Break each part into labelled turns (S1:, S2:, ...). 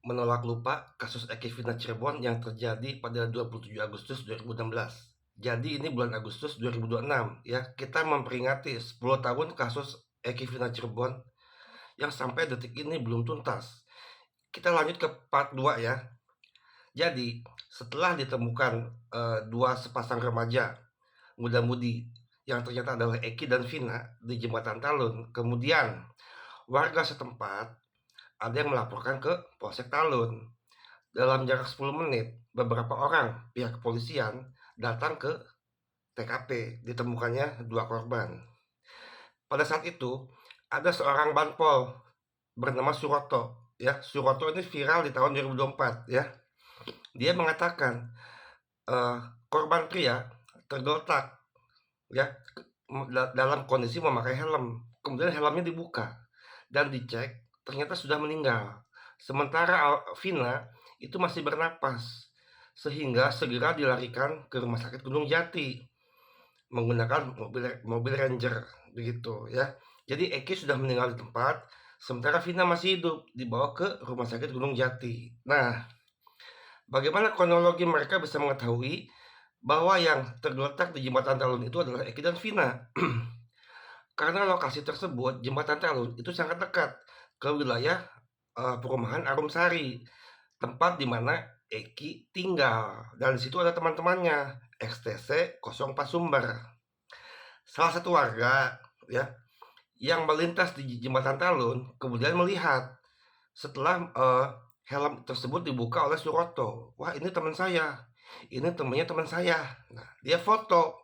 S1: menolak lupa kasus Eki Fitnah Cirebon yang terjadi pada 27 Agustus 2016. Jadi ini bulan Agustus 2026 ya, kita memperingati 10 tahun kasus Eki Fitnah Cirebon yang sampai detik ini belum tuntas. Kita lanjut ke part 2 ya. Jadi, setelah ditemukan dua sepasang remaja muda-mudi yang ternyata adalah Eki dan Vina di Jembatan Talun, kemudian warga setempat ada yang melaporkan ke Polsek Talun. Dalam jarak 10 menit, beberapa orang pihak kepolisian datang ke TKP, ditemukannya dua korban. Pada saat itu, ada seorang banpol bernama Suroto. Ya, Suroto ini viral di tahun 2024 ya. Dia mengatakan eh, korban pria tergeletak ya dalam kondisi memakai helm. Kemudian helmnya dibuka dan dicek ternyata sudah meninggal. Sementara Vina itu masih bernapas sehingga segera dilarikan ke Rumah Sakit Gunung Jati menggunakan mobil Ranger begitu ya. Jadi Eki sudah meninggal di tempat, sementara Vina masih hidup dibawa ke Rumah Sakit Gunung Jati. Nah, bagaimana kronologi mereka bisa mengetahui bahwa yang tergeletak di Jembatan Talun itu adalah Eki dan Vina? Karena lokasi tersebut, Jembatan Talun itu sangat dekat ke wilayah perumahan Arumsari, tempat di mana Eki tinggal. Dan di situ ada teman-temannya, XTC 04 Sumber. Salah satu warga ya yang melintas di Jembatan Talun kemudian melihat setelah helm tersebut dibuka oleh Suroto. Wah, ini teman saya. Ini temannya teman saya. Nah, dia foto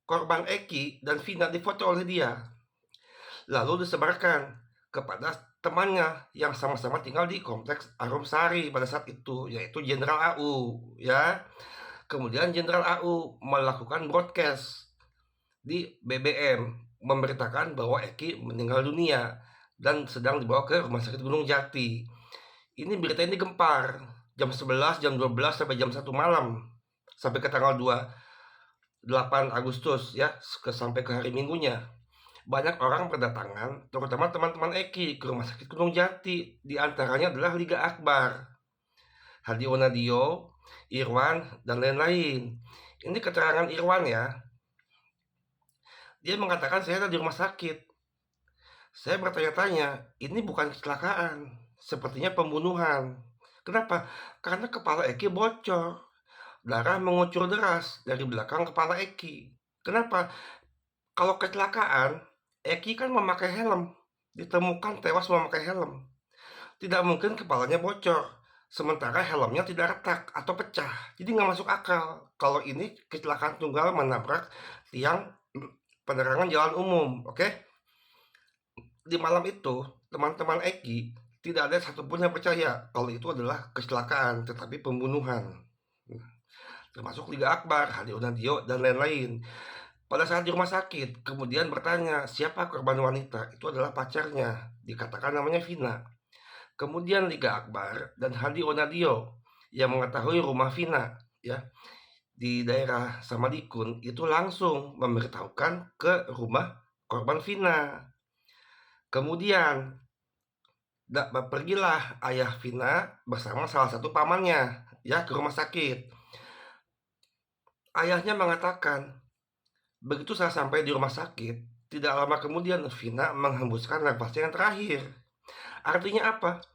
S1: korban Eki dan Vina difoto oleh dia. Lalu disebarkan kepada temannya yang sama-sama tinggal di kompleks Arumsari pada saat itu, yaitu Jenderal AU ya. Kemudian Jenderal AU melakukan broadcast di BBM memberitakan bahwa Eki meninggal dunia dan sedang dibawa ke Rumah Sakit Gunung Jati. Ini berita ini gempar jam 11, jam 12 sampai jam 1 malam sampai ke tanggal 8 Agustus ya, sampai ke hari Minggunya. Banyak orang berdatangan, terutama teman-teman Eki ke Rumah Sakit Gunung Jati. Di antaranya adalah Liga Akbar, Hadi Onadio, Irwan, dan lain-lain. Ini keterangan Irwan ya. Dia mengatakan saya ada di rumah sakit. Saya bertanya-tanya, ini bukan kecelakaan, sepertinya pembunuhan. Kenapa? Karena kepala Eki bocor. Darah mengucur deras dari belakang kepala Eki. Kenapa? Kalau kecelakaan, Eki kan memakai helm. Ditemukan tewas memakai helm. Tidak mungkin kepalanya bocor. Sementara helmnya tidak retak atau pecah. Jadi nggak masuk akal. Kalau ini kecelakaan tunggal menabrak tiang penerangan jalan umum. Oke? Di malam itu, teman-teman Eki tidak ada satupun yang percaya kalau itu adalah kecelakaan, tetapi pembunuhan. Termasuk Liga Akbar, Hadi Onadio, dan lain-lain. Pada saat di rumah sakit, kemudian bertanya siapa korban wanita. Itu adalah pacarnya, dikatakan namanya Vina. Kemudian Liga Akbar dan Hadi Onadio yang mengetahui rumah Vina ya di daerah Samadikun itu langsung memberitahukan ke rumah korban Vina. Kemudian pergilah ayah Vina bersama salah satu pamannya ya ke rumah sakit. Ayahnya mengatakan, begitu saya sampai di rumah sakit, tidak lama kemudian Vina menghembuskan nafasnya yang terakhir. Artinya apa?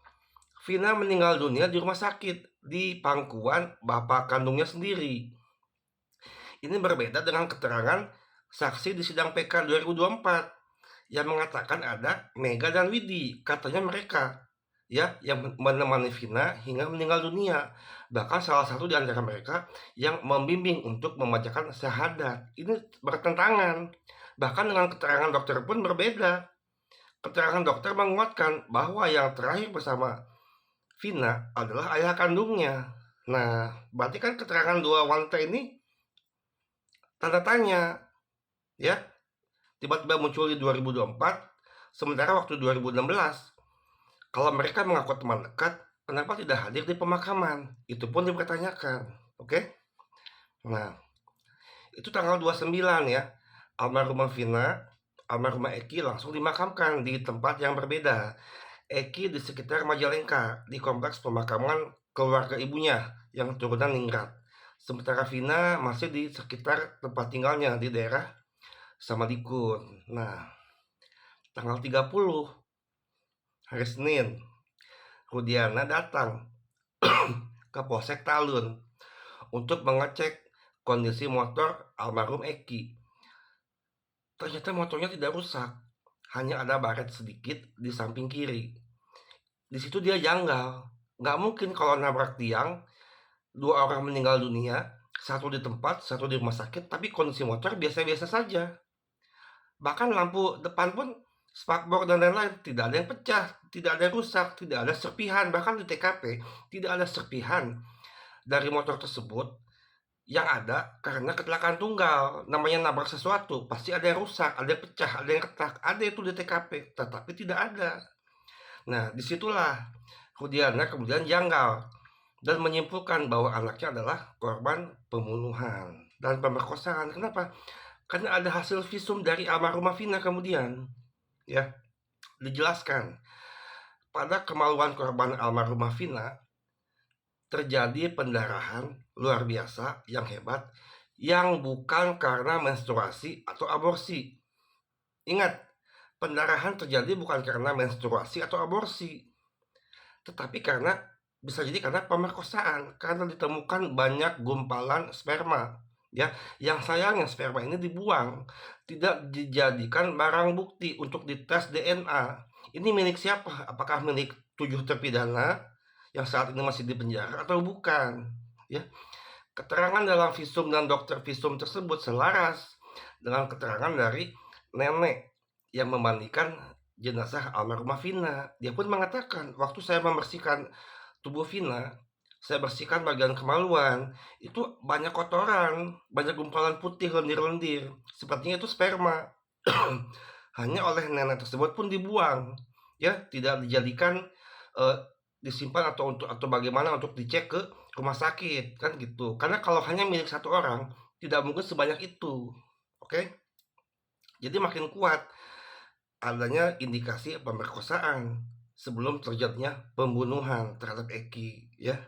S1: Vina meninggal dunia di rumah sakit di pangkuan bapak kandungnya sendiri. Ini berbeda dengan keterangan saksi di sidang PK 2024 yang mengatakan ada Mega dan Widi, katanya mereka ya yang menemani Vina hingga meninggal dunia. Bahkan salah satu di antara mereka yang membimbing untuk membacakan syahadat. Ini bertentangan. Bahkan dengan keterangan dokter pun berbeda. Keterangan dokter menguatkan bahwa yang terakhir bersama Vina adalah ayah kandungnya. Nah, berarti kan keterangan dua wanita ini tanda tanya ya. Tiba-tiba muncul di 2024, sementara waktu 2016 kalau mereka mengaku teman dekat, kenapa tidak hadir di pemakaman? Itu pun dipertanyakan. Oke? Nah, itu tanggal 29 ya. Almarhumah Vina, almarhumah Eki langsung dimakamkan di tempat yang berbeda. Eki di sekitar Majalengka, di kompleks pemakaman keluarga ibunya yang turunan ningrat. Sementara Vina masih di sekitar tempat tinggalnya di daerah Samadikun. Nah, tanggal 30 hari Senin, Rudiana datang ke Polsek Talun untuk mengecek kondisi motor almarhum Eki. Ternyata motornya tidak rusak, hanya ada baret sedikit di samping kiri. Di situ dia janggal. Nggak mungkin kalau nabrak tiang, dua orang meninggal dunia, satu di tempat, satu di rumah sakit, tapi kondisi motor biasa-biasa saja. Bahkan lampu depan pun, spakbor dan lain-lain, tidak ada yang pecah, tidak ada yang rusak, tidak ada serpihan. Bahkan di TKP, tidak ada serpihan dari motor tersebut. Yang ada karena kecelakaan tunggal. Namanya nabrak sesuatu, pasti ada yang rusak, ada yang pecah, ada yang retak. Ada itu di TKP, tetapi tidak ada. Nah, disitulah Rudiana kemudian janggal dan menyimpulkan bahwa anaknya adalah korban pembunuhan dan pemerkosaan. Kenapa? Karena ada hasil visum dari almarhumah Vina kemudian, ya, dijelaskan pada kemaluan korban almarhumah Vina terjadi pendarahan luar biasa yang hebat yang bukan karena menstruasi atau aborsi. Ingat, pendarahan terjadi bukan karena menstruasi atau aborsi, tetapi bisa jadi karena pemerkosaan, karena ditemukan banyak gumpalan sperma, ya. Yang sayangnya sperma ini dibuang, tidak dijadikan barang bukti untuk dites DNA. Ini milik siapa? Apakah milik 7 terpidana yang saat ini masih di penjara atau bukan? Ya, keterangan dalam visum dan dokter visum tersebut selaras dengan keterangan dari nenek yang memandikan jenazah almarhumah Vina. Dia pun mengatakan, waktu saya membersihkan tubuh Vina, saya bersihkan bagian kemaluan, itu banyak kotoran, banyak gumpalan putih lendir-lendir, sepertinya itu sperma. Hanya oleh nenek tersebut pun dibuang, ya, tidak dijadikan disimpan atau bagaimana untuk dicek ke rumah sakit, kan gitu. Karena kalau hanya milik satu orang, tidak mungkin sebanyak itu. Oke? Jadi makin kuat adanya indikasi pemerkosaan sebelum terjadinya pembunuhan terhadap Eki, ya.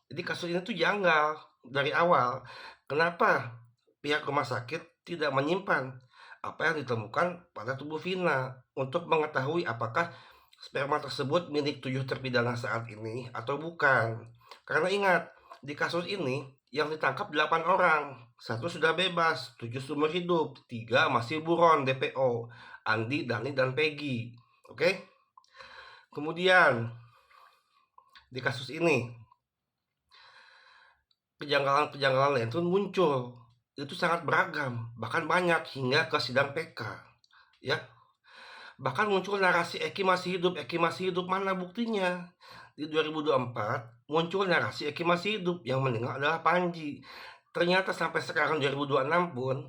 S1: Jadi kasus ini tuh janggal dari awal. Kenapa pihak rumah sakit tidak menyimpan apa yang ditemukan pada tubuh Vina untuk mengetahui apakah sperma tersebut milik 7 terpidana saat ini atau bukan. Karena ingat, di kasus ini yang ditangkap 8 orang, 1 sudah bebas, 7 seumur hidup, 3 masih buron DPO, Andi, Dani, dan Peggy. Oke? Kemudian, di kasus ini, kejanggalan-kejanggalan lain pun muncul. Itu sangat beragam, bahkan banyak hingga ke sidang PK. Ya, bahkan muncul narasi Eki masih hidup, mana buktinya? Di 2024 muncul narasi Eki masih hidup, yang meninggal adalah Panji. Ternyata sampai sekarang 2026 pun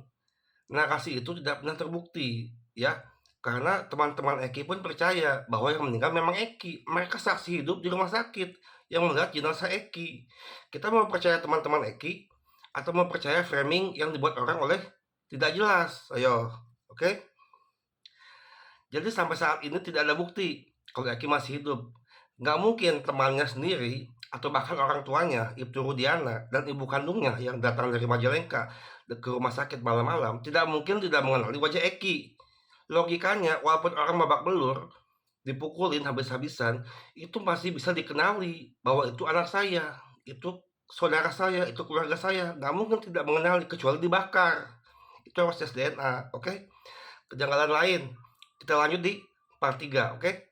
S1: narasi itu tidak pernah terbukti, ya. Karena teman-teman Eki pun percaya bahwa yang meninggal memang Eki. Mereka saksi hidup di rumah sakit yang melihat jenazah Eki. Kita mau percaya teman-teman Eki atau mau percaya framing yang dibuat orang oleh tidak jelas? Ayo, oke? Jadi sampai saat ini tidak ada bukti kalau Eki masih hidup. Nggak mungkin temannya sendiri atau bahkan orang tuanya, Ibtu Rudiana, dan ibu kandungnya yang datang dari Majalengka ke rumah sakit malam-malam, tidak mungkin tidak mengenali wajah Eki. Logikanya, walaupun orang babak belur, dipukulin habis-habisan, itu masih bisa dikenali bahwa itu anak saya, itu saudara saya, itu keluarga saya. Nggak mungkin tidak mengenali, kecuali dibakar. Itu harus tes DNA, oke? Kejanggalan lain, kita lanjut di part 3, oke?